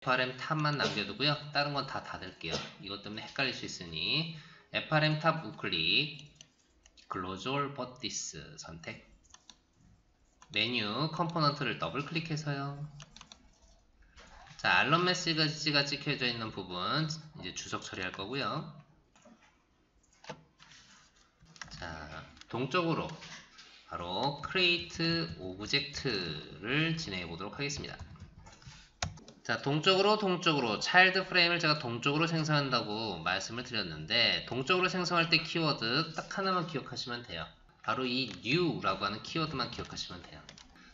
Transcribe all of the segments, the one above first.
FRM 탑만 남겨두고요. 다른 건 다 닫을게요. 이것 때문에 헷갈릴 수 있으니 FRM 탑 우클릭, Close all but this 선택, 메뉴 컴포넌트를 더블 클릭해서요. 자, 알럼 메시지가 찍혀져 있는 부분 이제 주석 처리할 거고요. 자, 동쪽으로 바로 Create Object를 진행해 보도록 하겠습니다. 자, 동쪽으로 차일드 프레임을 제가 동쪽으로 생성한다고 말씀을 드렸는데, 동쪽으로 생성할 때 키워드 딱 하나만 기억하시면 돼요. 바로 이 new라고 하는 키워드만 기억하시면 돼요.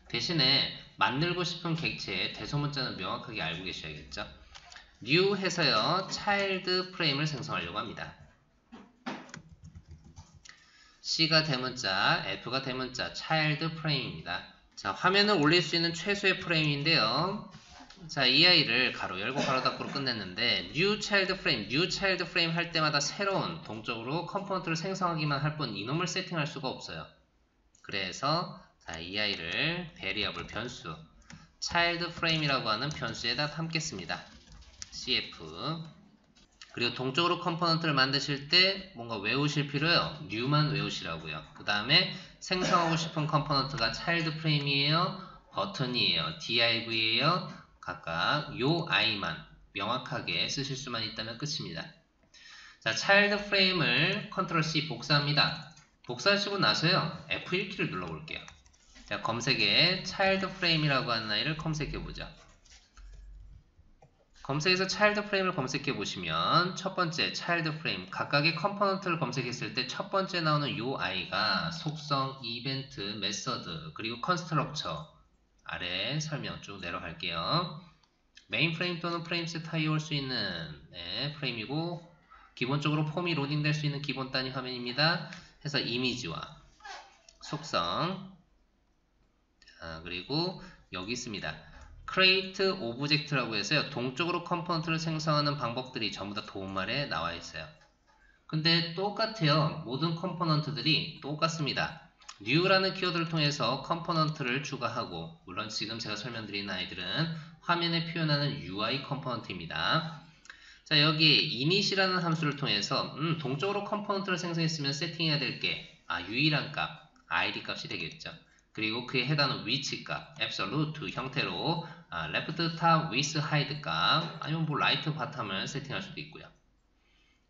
대신에 만들고 싶은 객체의 대소문자는 명확하게 알고 계셔야겠죠. new 해서요, 차일드 프레임을 생성하려고 합니다. C가 대문자, F가 대문자, 차일드 프레임입니다. 자, 화면을 올릴 수 있는 최소의 프레임인데요. 자, 이 아이를 가로 열고 가로 닫고로 끝냈는데 new child frame 할 때마다 새로운 동적으로 컴포넌트를 생성하기만 할 뿐 이놈을 세팅할 수가 없어요. 그래서 자, 이 아이를 variable 변수 child frame이라고 하는 변수에다 담겠습니다. cf. 그리고 동적으로 컴포넌트를 만드실 때 뭔가 외우실 필요요. new만 외우시라고요. 그 다음에 생성하고 싶은 컴포넌트가 child frame이에요, 버튼이에요, div이에요. 각각 요 i만 명확하게 쓰실 수만 있다면 끝입니다. 자, 차일드 프레임을 컨트롤 C 복사합니다. 복사하시고 나서요, F1키를 눌러볼게요. 자, 검색에 차일드 프레임이라고 하는 아이를 검색해보죠. 검색에서 차일드 프레임을 검색해보시면 첫 번째 차일드 프레임, 각각의 컴포넌트를 검색했을 때 첫 번째 나오는 요 아이가 속성, 이벤트, 메서드, 그리고 컨스트럭처 아래 설명 쭉 내려갈게요. 메인 프레임 또는 프레임 세트에 올 수 있는 프레임이고, 기본적으로 폼이 로딩될 수 있는 기본 단위 화면입니다. 해서 이미지와 속성, 자, 그리고 여기 있습니다. Create Object라고 해서요, 동적으로 컴포넌트를 생성하는 방법들이 전부 다 도움말에 나와 있어요. 근데 똑같아요. 모든 컴포넌트들이 똑같습니다. new라는 키워드를 통해서 컴포넌트를 추가하고, 물론 지금 제가 설명드린 아이들은 화면에 표현하는 UI 컴포넌트입니다. 자, 여기 init이라는 함수를 통해서 동적으로 컴포넌트를 생성했으면 세팅해야 될 게 유일한 값, id 값이 되겠죠. 그리고 그에 해당하는 위치 값, absolute 형태로 left top with hide 값, 아니면 뭐 right bottom을 세팅할 수도 있고요.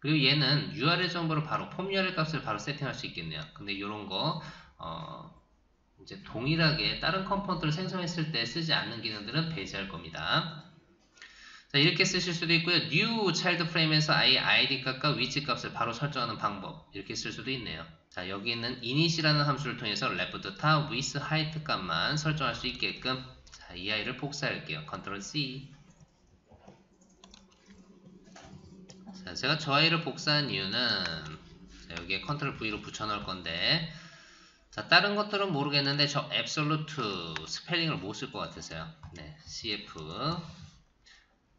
그리고 얘는 URL 정보를 바로 폼 URL 값을 바로 세팅할 수 있겠네요. 근데 이런 거 이제 동일하게 다른 컴포넌트를 생성했을 때 쓰지 않는 기능들은 배제할 겁니다. 자, 이렇게 쓰실 수도 있고요. new child frame에서 id 값과 위치 값을 바로 설정하는 방법, 이렇게 쓸 수도 있네요. 자, 여기 있는 init이라는 함수를 통해서 left top with height 값만 설정할 수 있게끔, 자, 이 아이를 복사할게요. Ctrl C. 자, 제가 저 아이를 복사한 이유는, 자, 여기에 Ctrl V로 붙여넣을 건데, 자, 다른 것들은 모르겠는데 저 absolute 스펠링을 못 쓸 것 같아서요. 네, cf.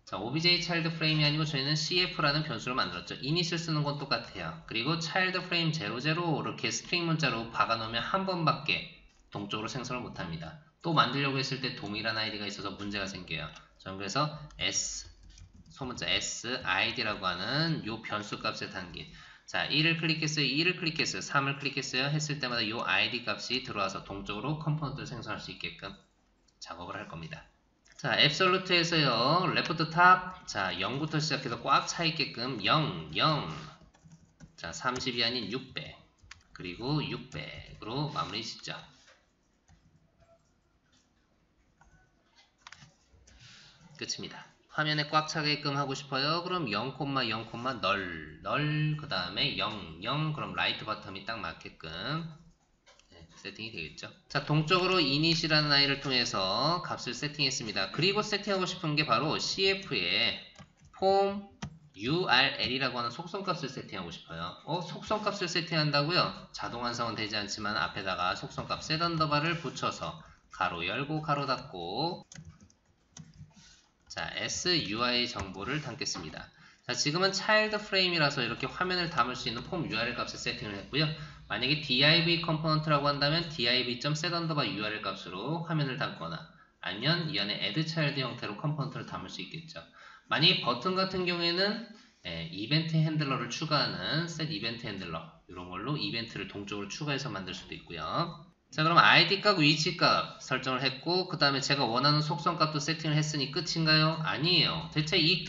자, obj child frame이 아니고 저희는 cf라는 변수를 만들었죠. init을 쓰는 건 똑같아요. 그리고 child frame 00 이렇게 스트링 문자로 박아놓으면 한 번밖에 동적으로 생성을 못합니다. 또 만들려고 했을 때 동일한 아이디가 있어서 문제가 생겨요. 저는 그래서 s, 소문자 s, id라고 하는 요 변수 값에 담긴, 자, 1을 클릭했어요, 2를 클릭했어요, 3을 클릭했어요 했을 때마다 이 id 값이 들어와서 동적으로 컴포넌트를 생성할 수 있게끔 작업을 할 겁니다. 자, absolute에서요, left top, 자, 0부터 시작해서 꽉 차 있게끔 0, 0, 자, 30이 아닌 600, 그리고 600으로 마무리 짓죠. 끝입니다. 화면에 꽉 차게끔 하고 싶어요. 그럼 0, 0, 널, 그 다음에 0, 0, 그럼 라이트 버텀이 딱 맞게끔 세팅이 되겠죠. 자, 동적으로 init이라는 아이를 통해서 값을 세팅했습니다. 그리고 세팅하고 싶은 게 바로 cf에 form url이라고 하는 속성값을 세팅하고 싶어요. 속성값을 세팅한다고요? 자동 완성은 되지 않지만 앞에다가 속성값 setUnderbar을 붙여서 가로 열고 가로 닫고, 자, SUI 정보를 담겠습니다. 자, 지금은 차일드 프레임이라서 이렇게 화면을 담을 수 있는 폼 URL 값을 세팅을 했고요. 만약에 div 컴포넌트라고 한다면 div.setUnderbar URL 값으로 화면을 담거나, 아니면 이 안에 add child 형태로 컴포넌트를 담을 수 있겠죠. 만약 버튼 같은 경우에는 이벤트 핸들러를 추가하는 set 이벤트 핸들러 이런 걸로 이벤트를 동적으로 추가해서 만들 수도 있고요. 자, 그럼 id 값, 위치 값 설정을 했고 그 다음에 제가 원하는 속성 값도 세팅을 했으니 끝인가요? 아니에요. 대체 이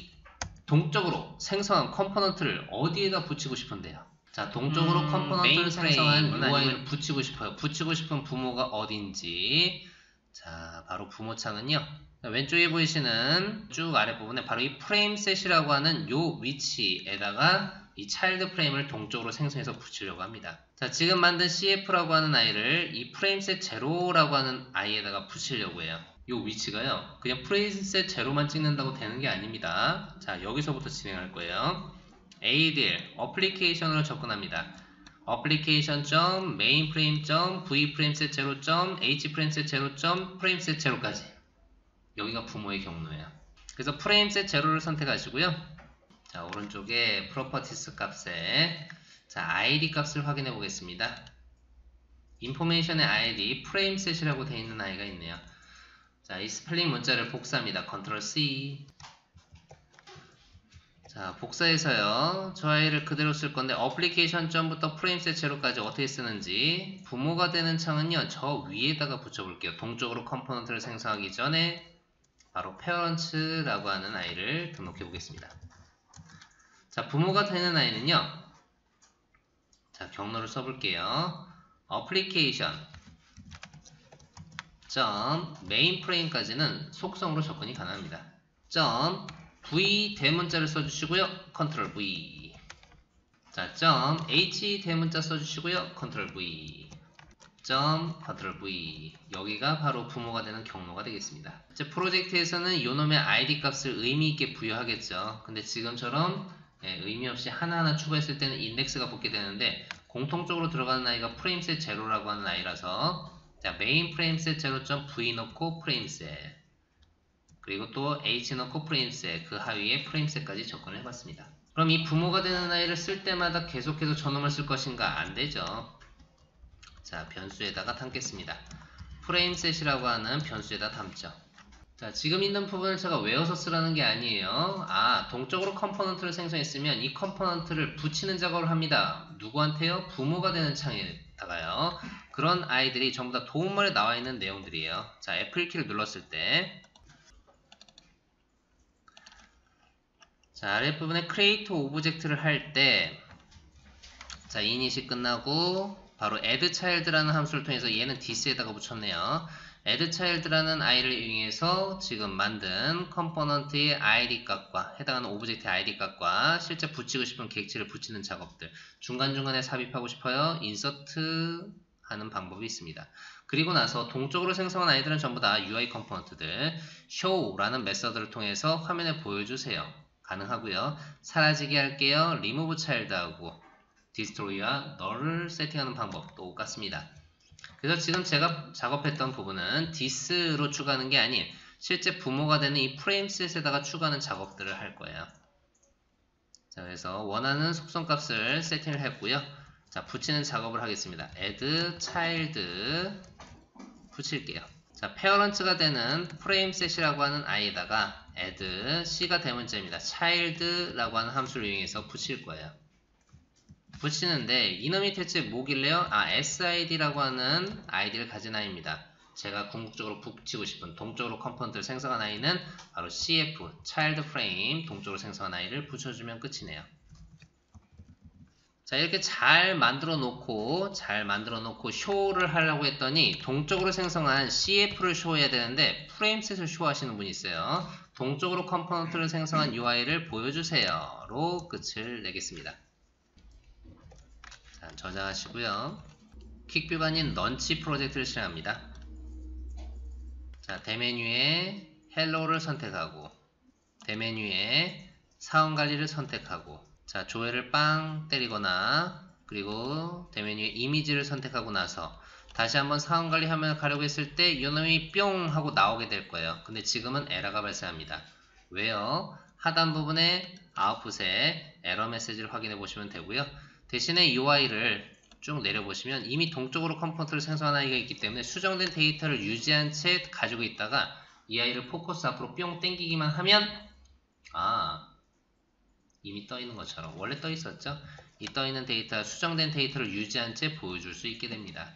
동적으로 생성한 컴포넌트를 어디에다 붙이고 싶은데요? 자, 동적으로 컴포넌트를 생성한 UI를 붙이고 싶어요. 붙이고 싶은 부모가 어딘지. 자, 바로 부모 창은요. 왼쪽에 보이시는 쭉 아랫부분에 바로 이 프레임셋이라고 하는 요 위치에다가 이 차일드 프레임을 동적으로 생성해서 붙이려고 합니다. 자, 지금 만든 CF라고 하는 아이를 이 프레임셋 제로라고 하는 아이에다가 붙이려고 해요. 요 위치가요. 그냥 프레임셋 제로만 찍는다고 되는 게 아닙니다. 자, 여기서부터 진행할 거예요. ADL, 어플리케이션으로 접근합니다. application.mainFrameSet0.hFrameSet0.FrameSet0까지 여기가 부모의 경로예요. 그래서 FrameSet0를 선택하시고요. 자, 오른쪽에 Properties 값에 자, ID 값을 확인해 보겠습니다. 인포메이션의 ID, FrameSet이라고 되어 있는 아이가 있네요. 자, 이 스펠링 문자를 복사합니다. Ctrl C. 자, 복사해서요. 저 아이를 그대로 쓸 건데 어플리케이션 점부터 프레임셋 제로까지 어떻게 쓰는지 부모가 되는 창은요. 저 위에다가 붙여볼게요. 동적으로 컴포넌트를 생성하기 전에 바로 페어런츠라고 하는 아이를 등록해 보겠습니다. 자, 부모가 되는 아이는요. 자, 경로를 써볼게요. 어플리케이션 점 메인 프레임까지는 속성으로 접근이 가능합니다. 점 V 대문자를 써주시고요. Ctrl V. 자, 점 H 대문자 써주시고요. Ctrl V. 점 Ctrl V. 여기가 바로 부모가 되는 경로가 되겠습니다. 이제 프로젝트에서는 요놈의 ID 값을 의미있게 부여하겠죠. 근데 지금처럼 의미 없이 하나하나 추가했을 때는 인덱스가 붙게 되는데 공통적으로 들어가는 아이가 프레임셋 제로라고 하는 아이라서 자, 메인 프레임셋 제로.v 넣고 프레임셋 그리고 또 h 넣고 프레임셋 그 하위에 프레임셋까지 접근을 해봤습니다. 그럼 이 부모가 되는 아이를 쓸 때마다 계속해서 저놈을 쓸 것인가? 안되죠. 자, 변수에다가 담겠습니다. 프레임셋이라고 하는 변수에다 담죠. 자, 지금 있는 부분을 제가 외워서 쓰라는 게 아니에요. 아, 동적으로 컴포넌트를 생성했으면 이 컴포넌트를 붙이는 작업을 합니다. 누구한테요? 부모가 되는 창에다가요. 그런 아이들이 전부 다 도움말에 나와 있는 내용들이에요. 자, F1키를 눌렀을 때 자, 아랫부분에 create object를 할 때 자, init이 끝나고 바로 add child라는 함수를 통해서 얘는 this에다가 붙였네요. add child라는 아이를 이용해서 지금 만든 컴포넌트의 id 값과 해당하는 오브젝트의 id 값과 실제 붙이고 싶은 객체를 붙이는 작업들 중간중간에 삽입하고 싶어요. insert 하는 방법이 있습니다. 그리고 나서 동적으로 생성한 아이들은 전부 다 UI 컴포넌트들 show라는 메서드를 통해서 화면에 보여주세요. 가능하고요. 사라지게 할게요. remove child하고 destroy와 null을 세팅하는 방법 똑같습니다. 그래서 지금 제가 작업했던 부분은 this로 추가하는 게 아닌 실제 부모가 되는 이 프레임셋에다가 추가하는 작업들을 할 거예요. 자, 그래서 원하는 속성 값을 세팅을 했고요. 자, 붙이는 작업을 하겠습니다. add child 붙일게요. 자, 페어런츠가 되는 프레임셋이라고 하는 아이에다가 add c가 대문자입니다. child라고 하는 함수를 이용해서 붙일 거예요. 붙이는데 이놈이 대체 뭐길래요? 아, SID라고 하는 아이디를 가진 아이입니다. 제가 궁극적으로 붙이고 싶은 동적으로 컴포넌트를 생성한 아이는 바로 CF, child frame, 동적으로 생성한 아이를 붙여주면 끝이네요. 자, 이렇게 잘 만들어 놓고 쇼를 하려고 했더니 동적으로 생성한 CF를 쇼해야 되는데 프레임셋을 쇼하시는 분이 있어요. 동적으로 컴포넌트를 생성한 UI를 보여주세요 로 끝을 내겠습니다. 자, 저장하시고요. 퀵뷰가 아닌 런치 프로젝트를 실행합니다. 자, 대메뉴에 헬로우를 선택하고 대메뉴에 사원관리를 선택하고 자, 조회를 빵 때리거나 그리고 대메뉴에 이미지를 선택하고 나서 다시 한번 사원관리 화면을 가려고 했을 때 이놈이 뿅 하고 나오게 될 거예요. 근데 지금은 에러가 발생합니다. 왜요? 하단 부분에 아웃풋에 에러 메시지를 확인해 보시면 되고요. 대신에 UI를 쭉 내려보시면 이미 동적으로 컴포넌트를 생성한 아이가 있기 때문에 수정된 데이터를 유지한 채 가지고 있다가 이 아이를 포커스 앞으로 뿅 땡기기만 하면 이미 떠 있는 것처럼 원래 떠 있었죠. 이 떠 있는 데이터, 수정된 데이터를 유지한 채 보여줄 수 있게 됩니다.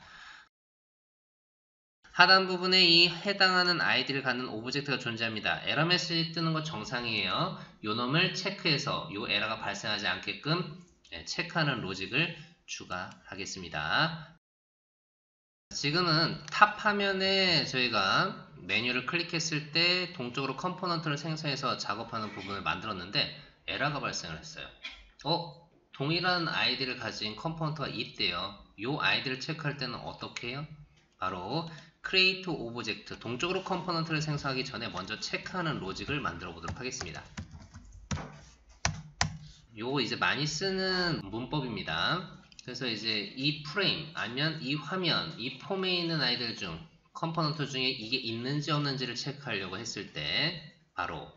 하단 부분에 이 해당하는 아이디를 갖는 오브젝트가 존재합니다. 에러 메시지 뜨는 거 정상이에요. 요 놈을 체크해서 요 에러가 발생하지 않게끔 체크하는 로직을 추가하겠습니다. 지금은 탑 화면에 저희가 메뉴를 클릭했을 때 동적으로 컴포넌트를 생성해서 작업하는 부분을 만들었는데 에러가 발생을 했어요. 동일한 아이디를 가진 컴포넌트가 있대요. 요 아이디를 체크할 때는 어떻게 해요? 바로 create object, 동적으로 컴포넌트를 생성하기 전에 먼저 체크하는 로직을 만들어 보도록 하겠습니다. 요거 이제 많이 쓰는 문법입니다. 그래서 이제 이 프레임 아니면 이 화면, 이 폼에 있는 아이들 중 컴포넌트 중에 이게 있는지 없는지를 체크하려고 했을 때 바로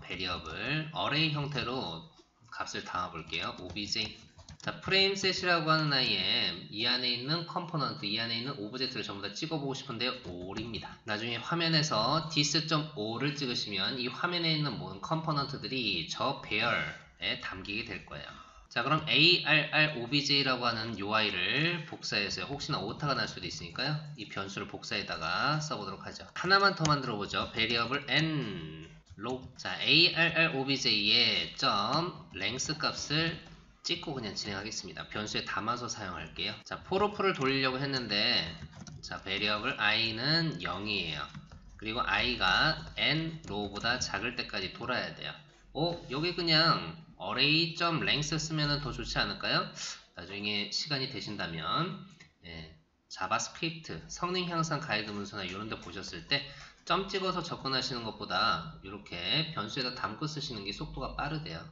베리어블 어레이 형태로 값을 담아 볼게요. obj. 자, 프레임셋이라고 하는 아이에 이 안에 있는 컴포넌트, 이 안에 있는 오브젝트를 전부 다 찍어보고 싶은데요. all입니다. 나중에 화면에서 this.all을 찍으시면 이 화면에 있는 모든 컴포넌트들이 저 배열에 담기게 될 거예요. 자, 그럼 arr_obj라고 하는 UI를 복사해서 혹시나 오타가 날 수도 있으니까요. 이 변수를 복사에다가 써보도록 하죠. 하나만 더 만들어보죠. variable n log. 자, arr_obj의 .length 값을 찍고 그냥 진행하겠습니다. 변수에 담아서 사용할게요. 자, for로프를 돌리려고 했는데 자, variable i는 0이에요. 그리고 i가 n row보다 작을 때까지 돌아야 돼요. 여기 그냥 array.length 쓰면 더 좋지 않을까요? 나중에 시간이 되신다면 자바스크립트 성능 향상 가이드 문서나 이런 데 보셨을 때 점 찍어서 접근하시는 것보다 이렇게 변수에다 담고 쓰시는 게 속도가 빠르대요.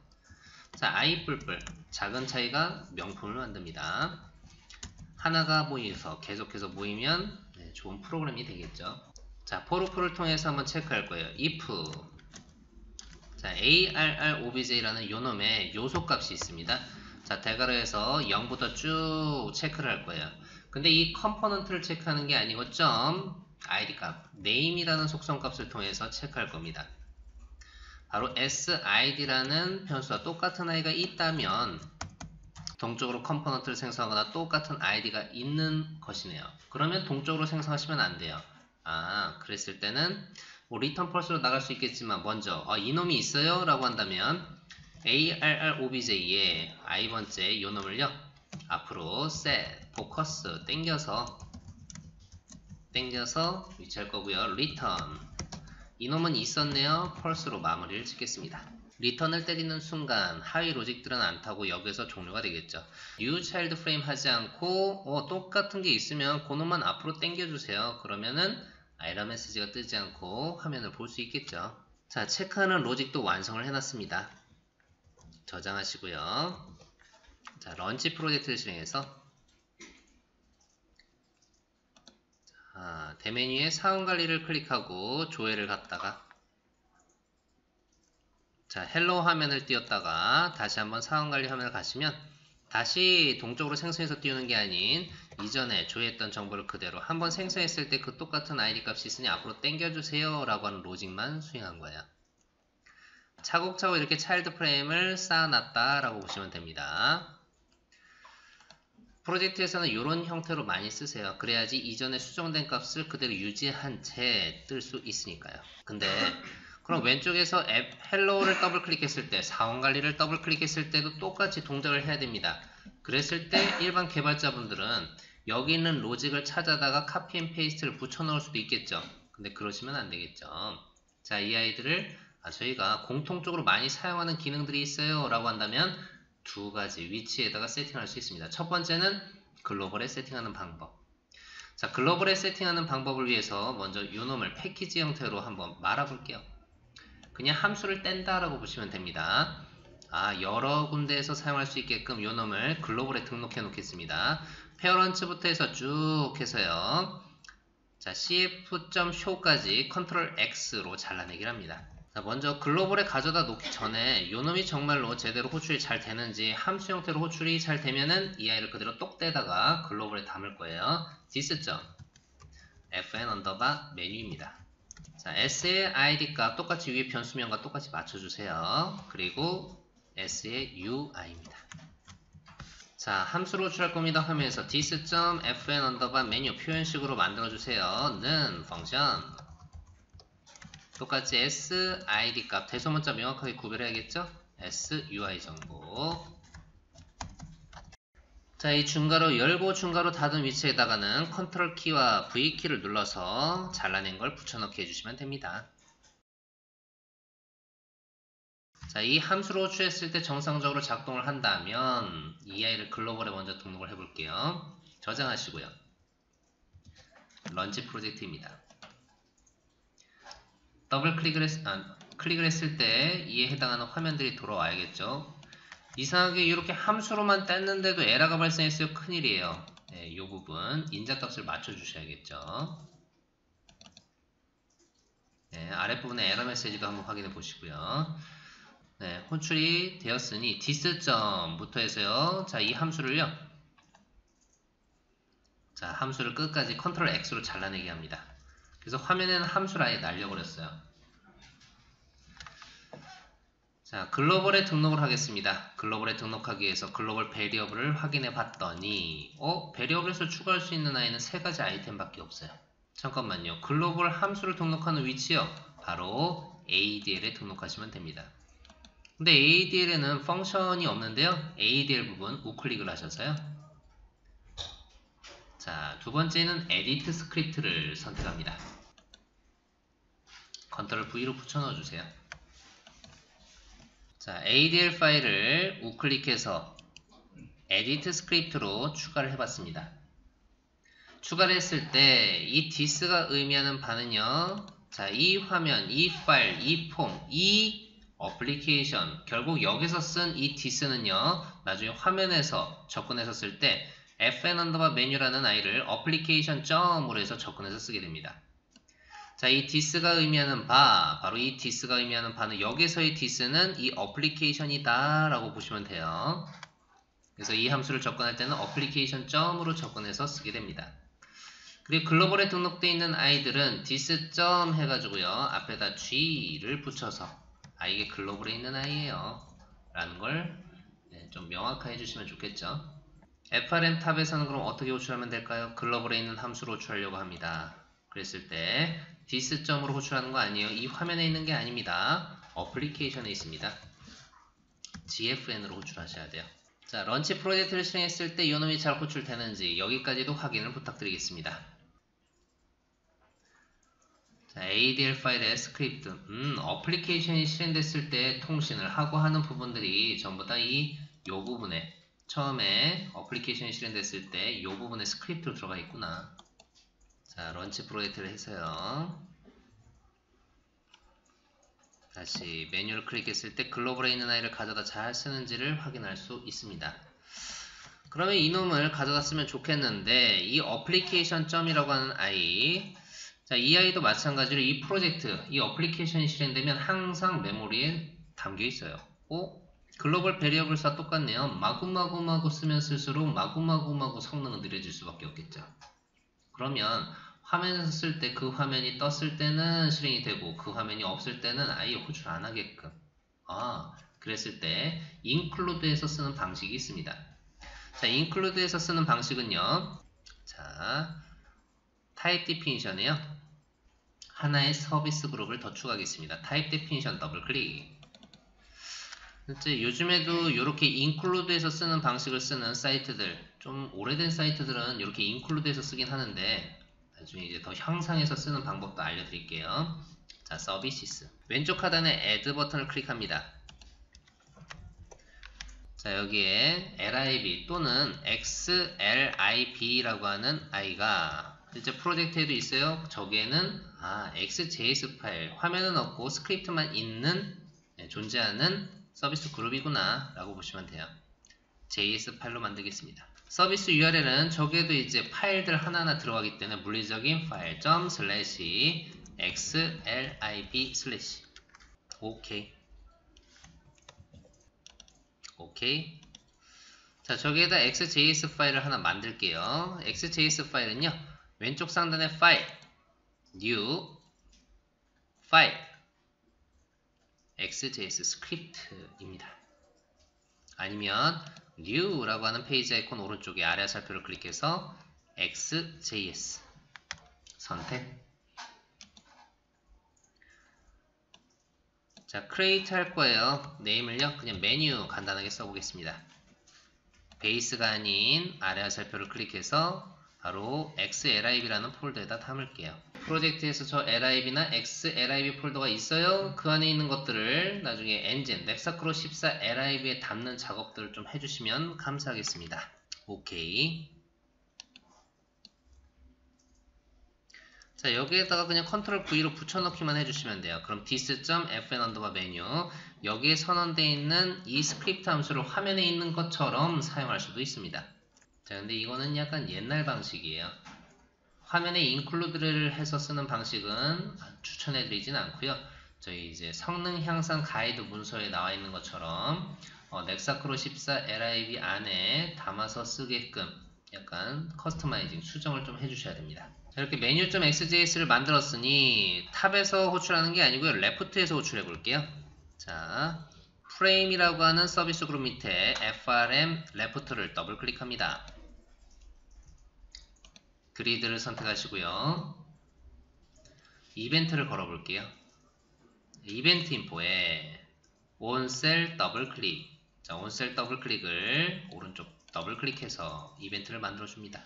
자, i 뿔뿔 작은 차이가 명품을 만듭니다. 하나가 모여서 계속해서 모이면 좋은 프로그램이 되겠죠. 자, for로프를 통해서 한번 체크할 거예요. if 자, arr_obj라는 요놈의 요소값이 있습니다. 자, 대괄호에서 0부터 쭉 체크를 할 거예요. 근데 이 컴포넌트를 체크하는 게 아니고 id 값, name이라는 속성값을 통해서 체크할 겁니다. 바로 sid라는 변수와 똑같은 아이가 있다면 동적으로 컴포넌트를 생성하거나 똑같은 id가 있는 것이네요. 그러면 동적으로 생성하시면 안 돼요. 그랬을 때는 리턴 펄스로 나갈 수 있겠지만 먼저 이놈이 있어요 라고 한다면 arr_obj의 i번째 이놈을요 앞으로 set, focus 땡겨서 위치할 거고요. return 이놈은 있었네요. 펄스로 마무리를 짓겠습니다. 리턴을 때리는 순간 하위 로직들은 안 타고 여기서 종료가 되겠죠. new child frame 하지 않고 똑같은 게 있으면 그놈만 앞으로 당겨주세요. 그러면은 에러 메시지가 뜨지 않고 화면을 볼 수 있겠죠. 자, 체크하는 로직도 완성을 해놨습니다. 저장하시고요. 자, 런치 프로젝트를 실행해서 대메뉴에 사원관리를 클릭하고 조회를 갔다가 자, 헬로 화면을 띄웠다가 다시 한번 사원관리 화면을 가시면 다시 동적으로 생성해서 띄우는 게 아닌 이전에 조회했던 정보를 그대로 한번 생성했을 때 그 똑같은 id 값이 있으니 앞으로 당겨주세요 라고 하는 로직만 수행한 거예요. 차곡차곡 이렇게 차일드 프레임을 쌓아놨다 라고 보시면 됩니다. 프로젝트에서는 이런 형태로 많이 쓰세요. 그래야지 이전에 수정된 값을 그대로 유지한 채 뜰 수 있으니까요. 근데 그럼 왼쪽에서 앱 헬로우를 더블 클릭했을 때 사원관리를 더블 클릭했을 때도 똑같이 동작을 해야 됩니다. 그랬을 때 일반 개발자분들은 여기 있는 로직을 찾아다가 카피 앤 페이스트를 붙여 넣을 수도 있겠죠. 근데 그러시면 안 되겠죠. 자, 이 아이들을 저희가 공통적으로 많이 사용하는 기능들이 있어요 라고 한다면 두 가지 위치에다가 세팅할 수 있습니다. 첫 번째는 글로벌에 세팅하는 방법. 자, 글로벌에 세팅하는 방법을 위해서 먼저 이놈을 패키지 형태로 한번 말아볼게요. 그냥 함수를 뗀다라고 보시면 됩니다. 여러 군데에서 사용할 수 있게끔 이놈을 글로벌에 등록해 놓겠습니다. 페어런츠부터 해서 쭉 해서요. 자, cf.show까지 컨트롤 X로 잘라내기를 합니다. 자, 먼저 글로벌에 가져다 놓기 전에 이놈이 정말로 제대로 호출이 잘 되는지 함수 형태로 호출이 잘 되면은 이 아이를 그대로 똑 떼다가 글로벌에 담을 거예요. this.fn_메뉴입니다. 자, s의 id 값 똑같이 위에 변수명과 똑같이 맞춰주세요. 그리고 s의 ui입니다. 자, 함수로 호출할 겁니다. 화면에서 this.fn 언더바 메뉴 표현식으로 만들어주세요. 는 펑션 똑같이 s id 값 대소문자 명확하게 구별해야겠죠? s ui 정보. 자, 이 중괄호 열고 중괄호 닫은 위치에다가는 컨트롤 키와 V 키를 눌러서 잘라낸 걸 붙여넣기 해주시면 됩니다. 자, 이 함수로 호출했을 때 정상적으로 작동을 한다면 이 아이를 글로벌에 먼저 등록을 해볼게요. 저장하시고요. 런치 프로젝트입니다. 더블 클릭을 했을 때 이에 해당하는 화면들이 돌아와야겠죠. 이상하게 이렇게 함수로만 뗐는데도 에러가 발생했어요. 큰일이에요. 네, 이 부분 인자값을 맞춰주셔야겠죠. 네, 아랫부분에 에러 메시지도 한번 확인해 보시고요. 네, 호출이 되었으니 this.부터 해서요. 자, 이 함수를요. 자, 함수를 끝까지 컨트롤 X로 잘라내게 합니다. 그래서 화면에는 함수를 아예 날려버렸어요. 자, 글로벌에 등록을 하겠습니다. 글로벌에 등록하기 위해서 글로벌 베리어블을 확인해 봤더니 베리어블에서 추가할 수 있는 아이는 3가지 아이템밖에 없어요. 잠깐만요. 글로벌 함수를 등록하는 위치요. 바로 ADL에 등록하시면 됩니다. 근데 ADL에는 펑션이 없는데요. ADL 부분 우클릭을 하셔서요. 자, 두 번째는 에디트 스크립트를 선택합니다. 컨트롤 V로 붙여 넣어주세요. 자, ADL 파일을 우클릭해서 에디트 스크립트로 추가를 해봤습니다. 추가를 했을 때 이 this가 의미하는 바는요. 자, 이 화면, 이 파일, 이 폼, 이 어플리케이션, 결국 여기서 쓴 이 this는요. 나중에 화면에서 접근해서 쓸 때 fn 언더바 메뉴라는 아이를 어플리케이션 점으로 해서 접근해서 쓰게 됩니다. 자, 이 this가 의미하는 바, 바로 이 this가 의미하는 바는 여기서의 this는 이 어플리케이션이다 라고 보시면 돼요. 그래서 이 함수를 접근할 때는 어플리케이션 점으로 접근해서 쓰게 됩니다. 그리고 글로벌에 등록되어 있는 아이들은 this 점 해가지고요. 앞에다 g를 붙여서 이게 글로벌에 있는 아이예요 라는 걸 좀 명확하게 해주시면 좋겠죠. FRM 탑에서는 그럼 어떻게 호출하면 될까요? 글로벌에 있는 함수로 호출하려고 합니다. 그랬을 때 this 점으로 호출하는 거 아니에요. 이 화면에 있는 게 아닙니다. 어플리케이션에 있습니다. gfn으로 호출하셔야 돼요. 자, 런치 프로젝트를 실행했을 때 이놈이 잘 호출되는지 여기까지도 확인을 부탁드리겠습니다. 자, ADL 파일의 스크립트, 어플리케이션이 실행됐을 때 통신을 하고 하는 부분들이 전부 다 요 부분에 처음에 어플리케이션이 실행됐을 때 요 부분에 스크립트로 들어가 있구나. 자, 런치 프로젝트를 해서요. 다시 메뉴를 클릭했을 때 글로벌에 있는 아이를 가져다 잘 쓰는지를 확인할 수 있습니다. 그러면 이놈을 가져다 쓰면 좋겠는데 이 어플리케이션 점이라고 하는 아이, 자, 이 아이도 마찬가지로 이 프로젝트, 이 어플리케이션이 실행되면 항상 메모리에 담겨 있어요. 글로벌 베리어블과 똑같네요. 마구마구 쓰면 쓸수록 마구마구 성능은 느려질 수밖에 없겠죠. 그러면 화면에서 쓸 때 그 화면이 떴을 때는 실행이 되고 그 화면이 없을 때는 아예 호출 안 하게끔. 그랬을 때 include에서 쓰는 방식이 있습니다. 자, include에서 쓰는 방식은요. 자, 타입 디피니션에요. 하나의 서비스 그룹을 더 추가하겠습니다. 타입 디피니션 더블 클릭. 요즘에도 이렇게 include에서 쓰는 방식을 쓰는 사이트들, 좀 오래된 사이트들은 이렇게 include에서 쓰긴 하는데 나중에 이제 더 향상해서 쓰는 방법도 알려드릴게요. 자, 서비스 왼쪽 하단에 add 버튼을 클릭합니다. 자, 여기에 lib 또는 xlib라고 하는 아이가 실제 프로젝트에도 있어요. 저기에는 xjs 파일, 화면은 없고 스크립트만 있는 존재하는 서비스 그룹이구나 라고 보시면 돼요. JS 파일로 만들겠습니다. 서비스 URL은 저기에도 이제 파일들 하나하나 들어가기 때문에 물리적인 파일 .xlib/ 오케이. 자, 저기에다 xjs 파일을 하나 만들게요. xjs 파일은요 왼쪽 상단에 파일, new, 파일 XJS 스크립트입니다. 아니면 New라고 하는 페이지 아이콘 오른쪽에 아래 화살표를 클릭해서 XJS 선택. 자, create 할 거예요. 네임을요, 그냥 메뉴 간단하게 써보겠습니다. 베이스가 아닌 아래 화살표를 클릭해서 바로 XLIB라는 폴더에다 담을게요. 프로젝트에서 저 LIB나 XLIB 폴더가 있어요. 그 안에 있는 것들을 나중에 엔진, 넥사크로 14 LIB에 담는 작업들을 좀 해주시면 감사하겠습니다. 오케이. 자, 여기에다가 그냥 컨트롤 V로 붙여넣기만 해주시면 돼요. 그럼 this.fn_menu 여기에 선언되어 있는 이 스크립트 함수를 화면에 있는 것처럼 사용할 수도 있습니다. 자, 근데 이거는 약간 옛날 방식이에요. 화면에 include를 해서 쓰는 방식은 추천해드리진 않고요. 저희 이제 성능 향상 가이드 문서에 나와 있는 것처럼 넥사크로 14 LIB 안에 담아서 쓰게끔 약간 커스터마이징 수정을 좀 해주셔야 됩니다. 자, 이렇게 menu.xjs를 만들었으니 탑에서 호출하는 게 아니고요. 레프트에서 호출해 볼게요. 자, 프레임이라고 하는 서비스 그룹 밑에 frm 레프트를 더블 클릭합니다. 그리드를 선택하시고요. 이벤트를 걸어 볼게요. 이벤트 인포에 온셀 더블 클릭. 자, 온셀 더블 클릭을 오른쪽 더블 클릭해서 이벤트를 만들어 줍니다.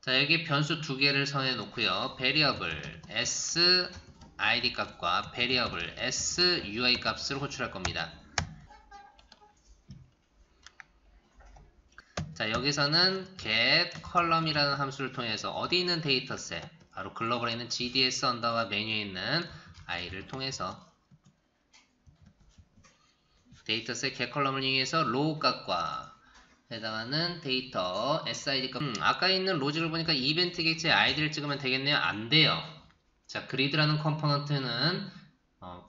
자, 여기 변수 두 개를 선해 놓고요. 베리어블 SID 값과 베리어블 SUI 값을 호출할 겁니다. 자, 여기서는 get column이라는 함수를 통해서 어디 있는 데이터셋, 바로 글로벌에 있는 GDS 언더바 메뉴에 있는 i를 통해서 데이터셋 get column을 이용해서 로우 값과 해당하는 데이터 SID 값. 아까 있는 로직을 보니까 이벤트 객체 아이디를 찍으면 되겠네요. 안 돼요. 자, 그리드라는 컴포넌트는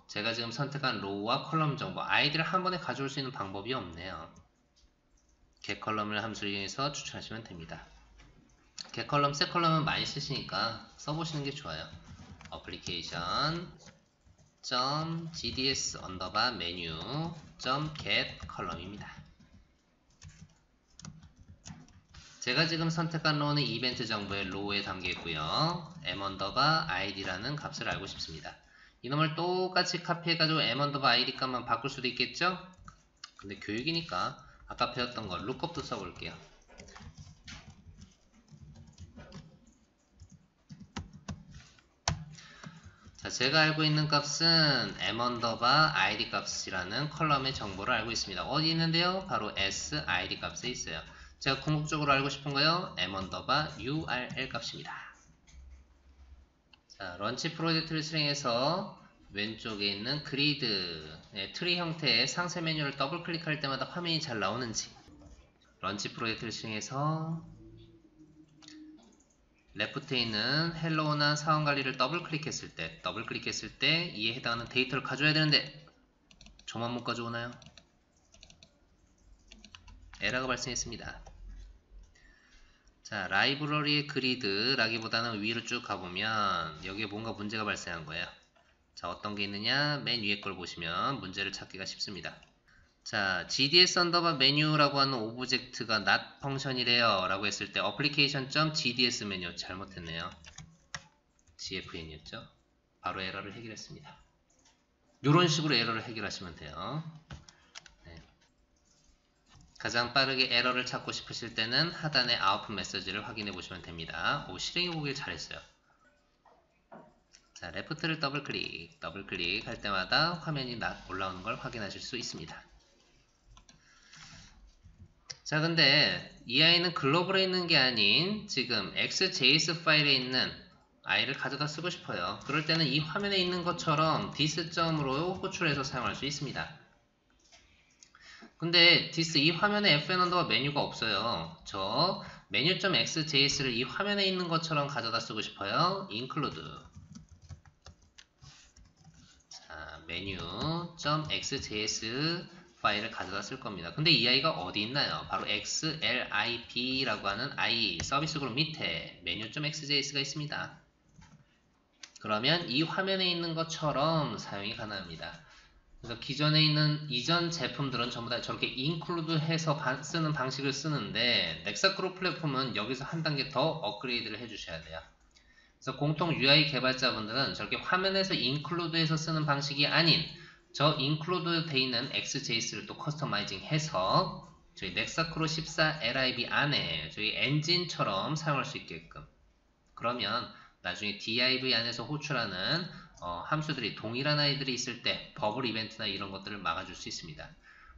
제가 지금 선택한 로우와 컬럼 정보 아이디를 한 번에 가져올 수 있는 방법이 없네요. getColumn을 함수를 이용해서 추천하시면 됩니다. getColumn, setColumn은 많이 쓰시니까 써보시는 게 좋아요. application.gds_menu.getColumn입니다. 제가 지금 선택한 로우는 이벤트 정보의 로우에 담겨 있고요. m_id라는 값을 알고 싶습니다. 이놈을 똑같이 카피해가지고 m_id 값만 바꿀 수도 있겠죠? 근데 교육이니까 아까 배웠던 거 룩업도 써볼게요. 자, 제가 알고 있는 값은 m_id 값이라는 컬럼의 정보를 알고 있습니다. 어디 있는데요? 바로 SID 값에 있어요. 제가 궁극적으로 알고 싶은 거요. m_url 값입니다. 자, 런치 프로젝트를 실행해서 왼쪽에 있는 그리드, 트리 형태의 상세 메뉴를 더블 클릭할 때마다 화면이 잘 나오는지, 런치 프로젝트를 실행해서 레프트에 있는 헬로우나 사원관리를 더블 클릭했을 때 이에 해당하는 데이터를 가져야 되는데 저만 못 가져오나요? 에러가 발생했습니다. 자, 라이브러리의 그리드라기보다는 위로 쭉 가보면 여기에 뭔가 문제가 발생한 거예요. 자, 어떤 게 있느냐? 맨 위에 걸 보시면 문제를 찾기가 쉽습니다. 자, GDS 언더바 메뉴라고 하는 오브젝트가 not 펑션이래요 라고 했을 때 application.gds 메뉴 잘못했네요. gfn이었죠. 바로 에러를 해결했습니다. 이런 식으로 에러를 해결하시면 돼요. 네. 가장 빠르게 에러를 찾고 싶으실 때는 하단의 아웃풋 메시지를 확인해 보시면 됩니다. 오, 실행해 보길 잘했어요. 자, 레프트를 더블 클릭 할 때마다 화면이 올라오는 걸 확인하실 수 있습니다. 자, 근데 이 아이는 글로벌에 있는 게 아닌 지금 XJS 파일에 있는 아이를 가져다 쓰고 싶어요. 그럴 때는 이 화면에 있는 것처럼 this.으로 호출해서 사용할 수 있습니다. 근데 this 이 화면에 fn_가 메뉴가 없어요. 저 menu.xjs를 이 화면에 있는 것처럼 가져다 쓰고 싶어요. include 자, menu.xjs 파일을 가져다 쓸 겁니다. 근데 이 아이가 어디 있나요? 바로 XLIB라고 하는 i 서비스 그룹 밑에 menu.xjs가 있습니다. 그러면 이 화면에 있는 것처럼 사용이 가능합니다. 그래서 기존에 있는 이전 제품들은 전부 다 저렇게 include 해서 쓰는 방식을 쓰는데 넥사크루 플랫폼은 여기서 한 단계 더 업그레이드를 해주셔야 돼요. 그래서 공통 UI 개발자분들은 저렇게 화면에서 include 해서 쓰는 방식이 아닌 저 include 돼 있는 XJS를 또 커스터마이징 해서 저희 넥사크루 14 LIB 안에 저희 엔진처럼 사용할 수 있게끔, 그러면 나중에 div 안에서 호출하는 함수들이 동일한 아이들이 있을 때 버블 이벤트나 이런 것들을 막아줄 수 있습니다.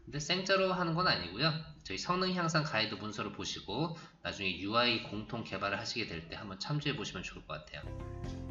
근데 생짜로 하는 건 아니고요. 저희 성능 향상 가이드 문서를 보시고 나중에 UI 공통 개발을 하시게 될 때 한번 참조해 보시면 좋을 것 같아요.